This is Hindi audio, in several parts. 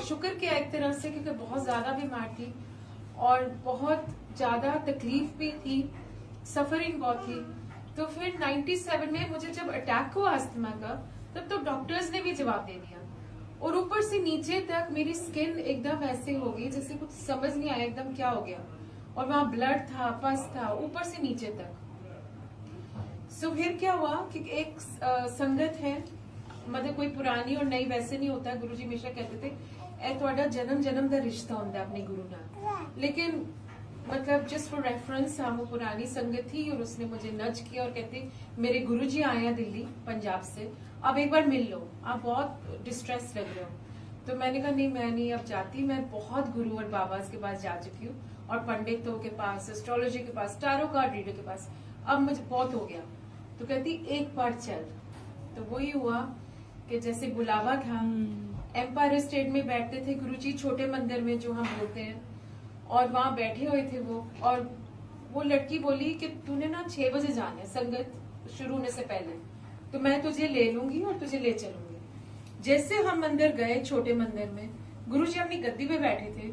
शुक्र किया एक तरह से, क्योंकि बहुत ज्यादा बीमार थी और बहुत ज्यादा तकलीफ भी थी, सफरिंग बहुत थी। तो फिर 97 में मुझे जब अटैक हुआ अस्थमा का, तब तो डॉक्टर्स ने भी जवाब दे दिया, और ऊपर से नीचे तक मेरी स्किन एकदम ऐसे हो गई जैसे कुछ समझ नहीं आया एकदम क्या हो गया, और वहां ब्लड था, पस था, ऊपर से नीचे तक। सो फिर क्या हुआ कि एक संगत है, मतलब कोई पुरानी और नई वैसे नहीं होता। गुरुजी हमेशा कहते थे ए ਤੁਹਾਡਾ जन्म जन्म का रिश्ता होता है अपने गुरु नाल, लेकिन मतलब जस्ट फॉर रेफरेंस हम वो पुरानी संगत थी, और उसने मुझे नज किया और कहते मेरे गुरुजी आए हैं दिल्ली पंजाब से, आप एक बार मिल लो, आप बहुत डिस्ट्रेस लग रहे हो। तो मैंने कहा नहीं मैं नहीं अब जाती, मैं बहुत गुरु और बाबा के पास जा चुकी हूँ, और पंडितों के पास, एस्ट्रोलॉजी के पास, टारो कार्ड रीडर के पास, अब मुझे बहुत हो गया। तो कहती एक बार चल। तो वही हुआ कि जैसे बुलावा था, एम्पायर स्टेट में बैठते थे गुरुजी, छोटे मंदिर में जो हम बोलते हैं, और वहां बैठे हुए थे वो, और वो लड़की बोली कि तूने ना 6 बजे जाना है संगत शुरू होने से पहले, तो मैं तुझे ले लूंगी और तुझे ले चलूंगी। जैसे हम अंदर गए छोटे मंदिर में, गुरुजी अपनी गद्दी पे बैठे थे,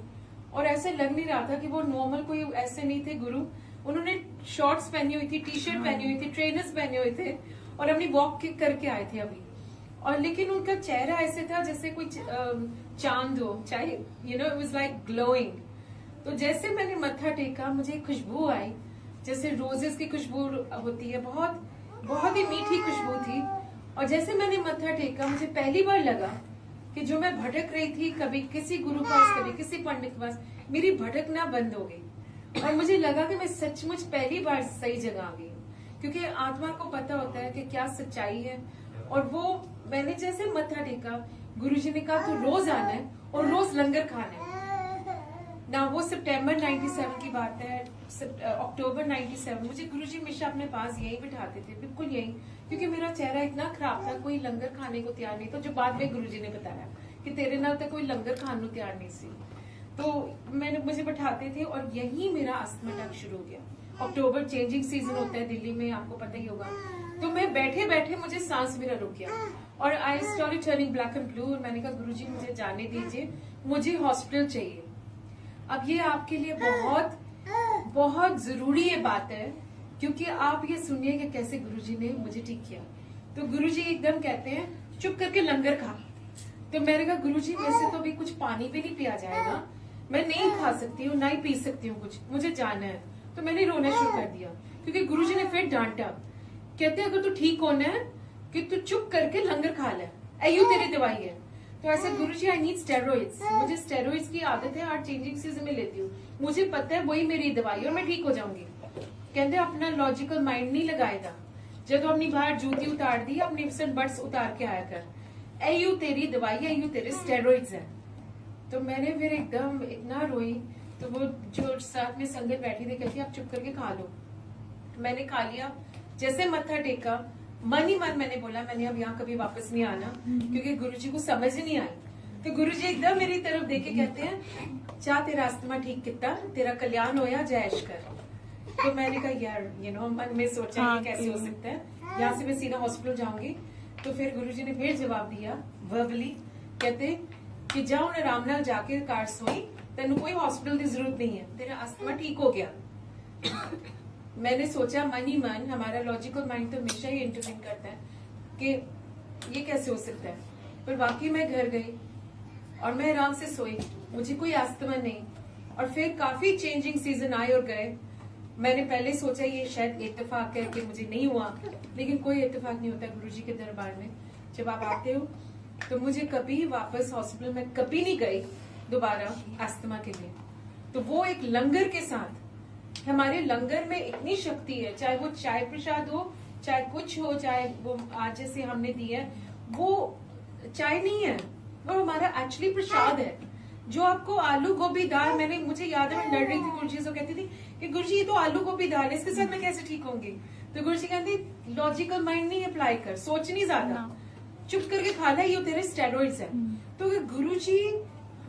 और ऐसे लग नहीं रहा था कि वो नॉर्मल कोई ऐसे नहीं थे गुरु। उन्होंने शॉर्ट्स पहनी हुई थी, टी शर्ट पहनी हुई थी, ट्रेनर्स पहने हुए थे, और अपनी वॉक करके आए थे अभी। और लेकिन उनका चेहरा ऐसे था जैसे कोई चांद हो, चाहे you know it was like glowing. तो जैसे मैंने मत्था टेका, मुझे एक खुशबू आई जैसे रोजेस की खुशबू होती है, बहुत बहुत ही मीठी खुशबू थी। और जैसे मैंने मत्था टेका, मुझे पहली बार लगा कि जो मैं भटक रही थी, कभी किसी गुरु के पास, कभी किसी पंडित के पास, मेरी भटकना बंद हो गई, और मुझे लगा कि मैं सचमुच पहली बार सही जगह आ गई, क्योंकि आत्मा को पता होता है कि क्या सच्चाई है। और वो मैंने जैसे मत्था टेका, गुरुजी ने कहा तू रोज आना है और रोज लंगर खाना है ना। वो सितंबर 97 की बात है, अक्टूबर 97। मुझे गुरुजी हमेशा अपने पास यही बिठाते थे, बिल्कुल यही, क्योंकि मेरा चेहरा इतना खराब था, कोई लंगर खाने को तैयार नहीं था। जो बाद में गुरुजी ने बताया कि तेरे नाल तो कोई लंगर खाने को तैयार नहीं सी, तो मुझे बिठाते थे, और यही मेरा अस्थमा अटैक शुरू हो गया। अक्टूबर चेंजिंग सीजन होता है दिल्ली में, आपको पता ही होगा। तो मैं बैठे बैठे मुझे सांस मेरा रुक गया, और I started turning black and blue. और मैंने कहा गुरुजी मुझे जाने दीजिए, मुझे हॉस्पिटल चाहिए। अब ये आपके लिए बहुत बहुत जरूरी ये बात है, क्योंकि आप ये सुनिए कि कैसे गुरुजी ने मुझे ठीक किया। तो गुरुजी एकदम कहते हैं चुप करके लंगर खा। तो मैंने कहा गुरुजी वैसे तो अभी कुछ पानी भी नहीं पिया जाएगा, मैं नहीं खा सकती हूँ, ना ही पी सकती हूँ कुछ, मुझे जाना है। तो मैंने रोना शुरू कर दिया, क्योंकि गुरुजी ने फिर डांटा, कहते अगर तू ठीक होना है कि तू चुप करके लंगर खा ले, अयो तेरी दवाई है। तो ऐसे गुरुजी आई नीड स्टेरॉइड्स, मुझे स्टेरॉइड्स की आदत है, हर चेंजिंग सीजन में लेती हूँ, मुझे पता है वही मेरी दवाई और मैं ठीक हो जाऊंगी। कहते अपना लॉजिकल माइंड नहीं लगाएगा, जब तो अपनी बाहर जूती उतार दी, अपनी बड्स उतार के आया कर, अयो तेरी दवाई है, अयो तेरे स्टेरॉइड्स है। तो मैंने फिर एकदम इतना रोई। तो वो जो साथ में संगत बैठी थी कहती आप चुप करके खा लो। मैंने खा लिया, जैसे मत्था टेका, मन ही मन मैंने बोला मैंने अब यहाँ कभी वापस नहीं आना, क्योंकि गुरुजी को समझ ही नहीं आई। तो गुरुजी एकदम मेरी तरफ देखे कहते हैं चाह तेरा अस्थमा ठीक किता, तेरा कल्याण होया, जयश कर। तो मैंने कहा यार मन में सोचा ये कैसे हो सकता है, यहाँ से मैं सीधा हॉस्पिटल जाऊंगी। तो फिर गुरुजी ने फिर जवाब दिया वर्बली, कहते कि जा उन्हें आराम नाल जाके कार सोई, तेन कोई हॉस्पिटल की जरूरत नहीं है, तेरा अस्थमा ठीक हो गया। मैंने सोचा मन ही मन, हमारा लॉजिकल माइंड तो हमेशा ही इंटरवीन करता है कि ये कैसे हो सकता है। पर वाकई मैं घर गई और मैं आराम से सोई, मुझे कोई अस्थमा नहीं। और फिर काफी चेंजिंग सीजन आए और गए। मैंने पहले सोचा ये शायद इत्तेफाक है कि मुझे नहीं हुआ, लेकिन कोई इत्तेफाक नहीं होता गुरुजी के दरबार में। जब आप आते हो तो मुझे कभी वापस हॉस्पिटल में कभी नहीं गई दोबारा अस्थमा के लिए। तो वो एक लंगर के साथ, हमारे लंगर में इतनी शक्ति है, चाहे वो चाय प्रसाद हो, चाहे कुछ हो, चाहे वो आज जैसे हमने दी है, वो चाय नहीं है, वो हमारा एक्चुअली प्रसाद है। जो आपको आलू गोभी दाल, मुझे याद है मैं लड़ रही थी गुरुजी से, कहती थी कि गुरुजी ये तो आलू गोभी दाल है, इसके साथ मैं कैसे ठीक होंगी। तो गुरुजी कहती लॉजिकल माइंड नहीं अप्लाई कर, सोच नहीं ज्यादा, चुप करके खा ले, ये तेरे स्टेरॉइड्स है। तो गुरुजी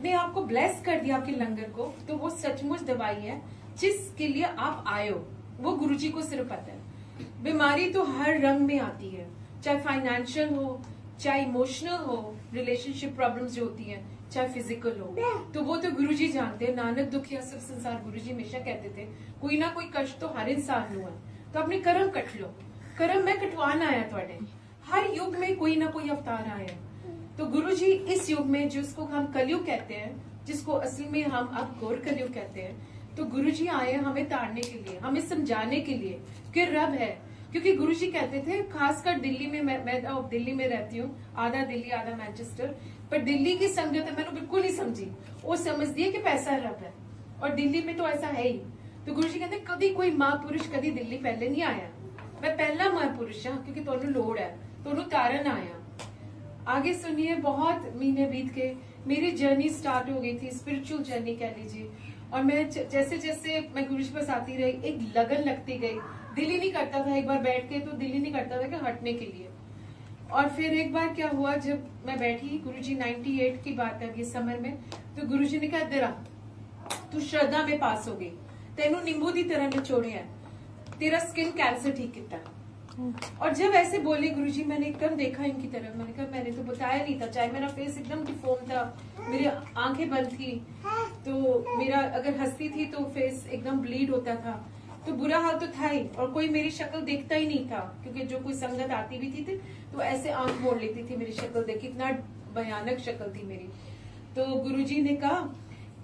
ने आपको ब्लेस कर दिया आपके लंगर को, तो वो सचमुच दवाई है जिसके लिए आप आए हो, वो गुरुजी को सिर्फ पता है। बीमारी तो हर रंग में आती है, चाहे फाइनेंशियल हो, चाहे इमोशनल हो, रिलेशनशिप प्रॉब्लम्स जो होती हैं, चाहे फिजिकल हो, तो वो तो गुरुजी जानते हैं। नानक दुखिया सब संसार, गुरुजी हमेशा कहते थे कोई ना कोई कष्ट तो हर इंसान नु है, तो अपने कर्म कट लो। कर्म मैं कटवान आया थोड़े। हर युग में कोई ना कोई अवतार आया, तो गुरुजी इस युग में जिसको हम कलयुग कहते हैं, जिसको असल में हम अब घोर कलयुग कहते हैं, तो गुरुजी आए हमें ताड़ने के लिए, हमें समझाने के लिए कि रब है। क्योंकि गुरुजी कहते थे, खासकर दिल्ली में, मैं दिल्ली में रहती हूँ, आधा दिल्ली आधा मैनचेस्टर, पर दिल्ली की संगत है मैंने बिल्कुल नहीं समझी। वो समझती है कि पैसा रब है, और दिल्ली में तो ऐसा है ही। तो गुरुजी कहते कभी कोई महापुरुष कभी दिल्ली पहले नहीं आया, मैं पहला महापुरुष हाँ, क्योंकि तोनू लोड़ है, तोनू तारन आया। आगे सुनिए, बहुत महीने बीत के मेरी जर्नी स्टार्ट हो गई थी, स्पिरिचुअल जर्नी कह लीजिए। और मैं जैसे जैसे मैं गुरुजी के पास आती रही, एक लगन लगती गई। दिल ही नहीं करता था, एक बार बैठ के तो दिल ही नहीं करता था कि हटने के लिए। और फिर एक बार क्या हुआ, जब मैं बैठी, गुरुजी 98 की बात है, ये समर में, तो गुरुजी ने कहा तेरा तू श्रद्धा में पास हो गई, तेनू नींबू की तरह निचोड़े है, तेरा स्किन कैंसर ठीक किया। और जब ऐसे बोले गुरुजी, मैंने एकदम देखा इनकी तरफ, मैंने कहा मैंने तो बताया नहीं था, चाहे मेरा फेस एकदम डिफॉर्म था, मेरी आंखें बंद थी, तो मेरा अगर हंसती थी तो फेस एकदम ब्लीड होता था, तो बुरा हाल तो था ही, और कोई मेरी शक्ल देखता ही नहीं था, क्योंकि जो कोई संगत आती भी थी तो ऐसे आंख मोड़ लेती थी मेरी शक्ल देख, इतना भयानक शक्ल थी मेरी। तो गुरुजी ने कहा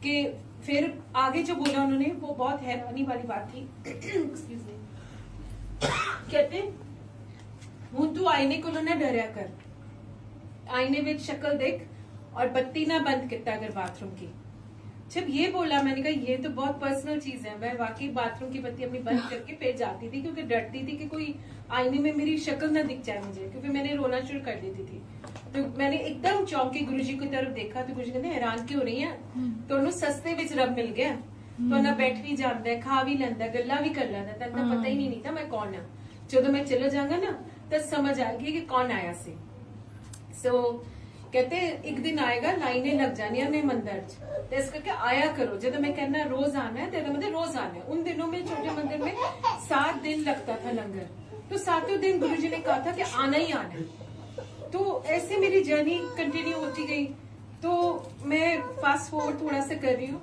कि फिर आगे जो बोला उन्होंने वो बहुत हैरानी वाली बात थी। Excuse me. कहते हूं तू आईने को ना डरिया कर, आईने में शक्ल देख और बत्ती ना बंद किता अगर बाथरूम की। जब ये बोला मैंने कहा ये तो बहुत पर्सनल चीज है, मैं वाकई बाथरूम की बत्ती अपनी बंद करके फिर जाती थी, क्योंकि डरती थी कि कोई आईने में मेरी शक्ल ना दिख जाए मुझे, क्योंकि मैंने रोना शुरू कर देती थी। तो मैंने एकदम चौंक के गुरुजी की तरफ देखा, तो गुरुजी कहते हैरान क्यों रही है, तो सस्ते विच रब मिल गया, तो ना बैठ भी जाता है, खा भी लेंदा, गल्ला भी कर लेंदा, तब तो पता ही नहीं था मैं कौन है। जो मैं चले जाऊंगा ना तब समझ आएगी कि कौन आया से। सो कहते एक दिन आएगा लाइनें लग जानी है मंदिर च, इस करके आया करो, जब मैं कहना रोज आना है तेरा मतलब रोज आना है। उन दिनों में छोटे मंदिर में 7 दिन लगता था लंगर, तो 7वें दिन गुरुजी ने कहा था कि आना ही आना है। तो ऐसे मेरी जर्नी कंटिन्यू होती गई। तो मैं फास्ट फॉरवर्ड थोड़ा सा कर रही हूँ।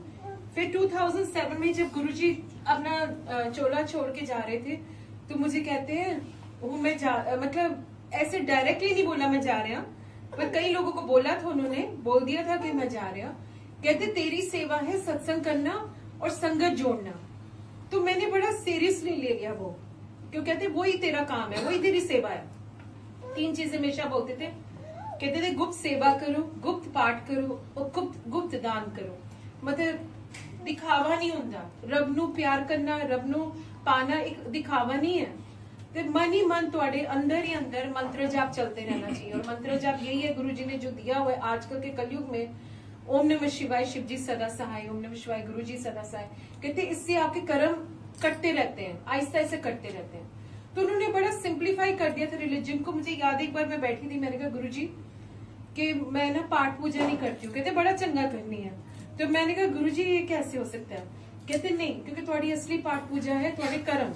फिर 2007 में जब गुरुजी अपना चोला छोड़ के जा रहे थे, तो मुझे कहते हैं वो मैं मतलब ऐसे डायरेक्टली नहीं बोला मैं जा रहा, पर कई लोगों को बोला था, उन्होंने बोल दिया था कि मैं जा रहा। कहते तेरी सेवा है सत्संग करना और संगत जोड़ना। तो मैंने बड़ा सीरियसली ले लिया वो, क्यों कहते वही तेरा काम है, वही तेरी सेवा है। 3 चीजें हमेशा बोलते थे, कहते थे गुप्त सेवा करो, गुप्त पाठ करो और गुप्त दान करो। मतलब दिखावा नहीं होता, रब नू प्यार करना, रब नू पाना एक दिखावा नहीं है। तो मन ही मन थोड़े अंदर ही अंदर मंत्र जाप चलते रहना चाहिए, और मंत्र जाप यही है गुरुजी ने जो दिया हुआ है आजकल के कलयुग में। ओम नमः शिवाय शिव जी सदा सहाय, ओम नमः शिवाय गुरु जी सदा सहाय। कहते इससे आपके कर्म कटते रहते हैं, आहिस्ता आहिस्ता कटते रहते हैं। तो उन्होंने बड़ा सिंप्लीफाई कर दिया था रिलीजन को। मुझे याद है एक बार मैं बैठी थी, मैंने कहा गुरुजी कि मैं ना पाठ पूजा नहीं करती हूँ। कहते बड़ा चंगा करनी है। तो मैंने कहा गुरुजी ये कैसे हो सकता है? कहते नहीं, क्योंकि तुम्हारी असली पाठ पूजा है तुम्हारे कर्म।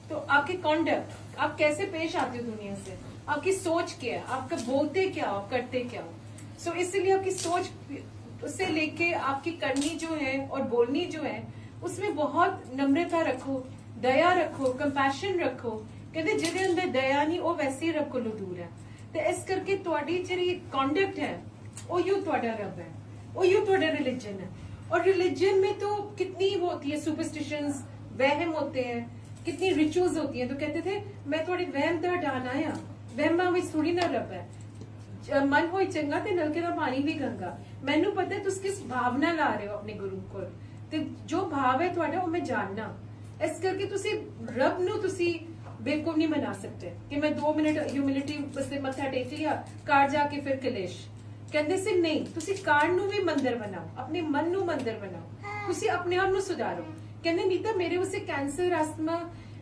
तो आपके कॉन्डक्ट, आप कैसे पेश आते हो दुनिया से, आपकी सोच क्या है, आपका बोलते क्या हो, करते क्या हो। सो इसलिए आपकी सोच उससे लेके आपकी करनी जो है और बोलनी जो है उसमें बहुत नम्रता रखो, दया रखो, कंपैशन रखो। कहते जिहदे अंदर दया नहीं वो वैसे ही रब को दूर है। तो इस करके तुहाडी जिहड़ी कॉन्डक्ट है वो यू तुहाडा रब है, वो यू तुहाडा रिलीजन है। और रिलीजन में तो कितनी वो होती है, सुपरस्टिशंस, वहम होते हैं, कितनी रिचुअल्स होती हैं। तो कहते थे मैं थोड़ी वहम तो हटाना आया, वहमा में थोड़ी ना रब है। मन होई चंगा ते नलके दा पानी भी गंगा। मैनू पता है तुस किस भावना ला रहे हो अपने गुरु को, ते जो भाव है तुहाडा वो मैं जानना। इस करके तुसी रब नू तुसी बेवकूफ नहीं बना सकते कि मैं 2 मिनट ह्यूमिलिटी बस मत्था टेक लिया, कार जाके फिर कलेश। कहते से नहीं, तुसी कार नू भी मंदिर बनाओ, अपने मन नू मंदिर बनाओ, तुसी अपने आप नू सुधारो। कहते नीता मेरे उसे कैंसर, अस्थमा,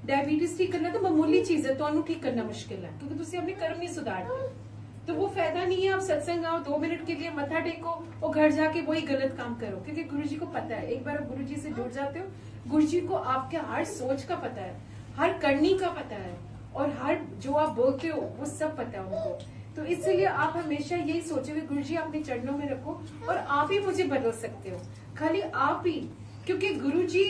डायबिटीज ठीक करना तो मामूली चीज है, तो ठीक करना मुश्किल है, क्योंकि तुसी अपने कर्म नहीं सुधारते। तो वो फायदा नहीं है आप सत्संग आओ 2 मिनट के लिए मत्था टेको और घर जाके वही गलत काम करो। क्योंकि गुरुजी को पता है, एक बार आप गुरुजी से जुड़ जाते हो, गुरुजी को आपके हर सोच का पता है, हर करनी का पता है, और हर जो आप बोलते हो वो सब पता है उनको। तो इसलिए आप हमेशा यही सोचोगे गुरुजी अपने चरणों में रखो और आप ही मुझे बदल सकते हो, खाली आप ही, क्योंकि गुरुजी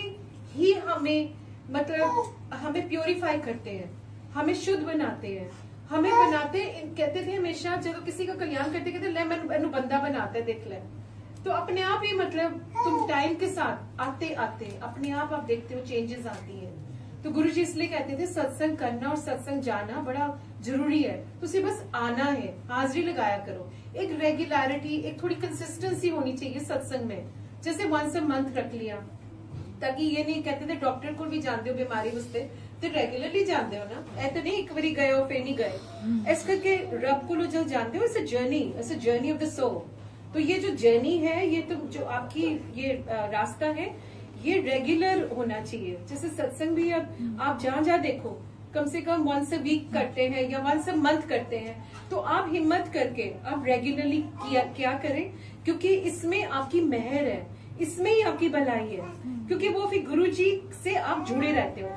ही हमें मतलब हमें प्योरीफाई करते हैं, हमें शुद्ध बनाते हैं, हमें बनाते। कहते थे हमेशा जब किसी का कल्याण करते कहते ले मैनू बंदा बनाते देख ले। तो अपने आप ही मतलब तुम टाइम के साथ आते आते अपने आप देखते हो चेंजेस आती है। तो गुरुजी इसलिए कहते थे सत्संग करना और सत्संग जाना बड़ा जरूरी है, तुझे बस आना है, हाजिरी लगाया करो, एक रेगुलरिटी, एक थोड़ी कंसिस्टेंसी होनी चाहिए सत्संग में। जैसे वंस अ मंथ रख लिया, ताकि ये नहीं कहते थे डॉक्टर को भी जानते हो बीमारी वास्ते तो रेगुलरली जानते हो ना, ऐसे नहीं एक बारी गए हो फिर नहीं गए। इस करके रब को जो जानते हो, it's a journey of the soul. तो ये जो जर्नी है, ये तो जो आपकी ये रास्ता है, ये रेगुलर होना चाहिए। जैसे सत्संग भी अब आप जहाँ देखो कम से कम वंस अ वीक करते हैं या वंस अ मंथ करते हैं, तो आप हिम्मत करके आप रेगुलरली क्या करें, क्योंकि इसमें आपकी मेहर है, इसमें ही आपकी भलाई है, क्योंकि वो फिर गुरुजी से आप जुड़े रहते हो।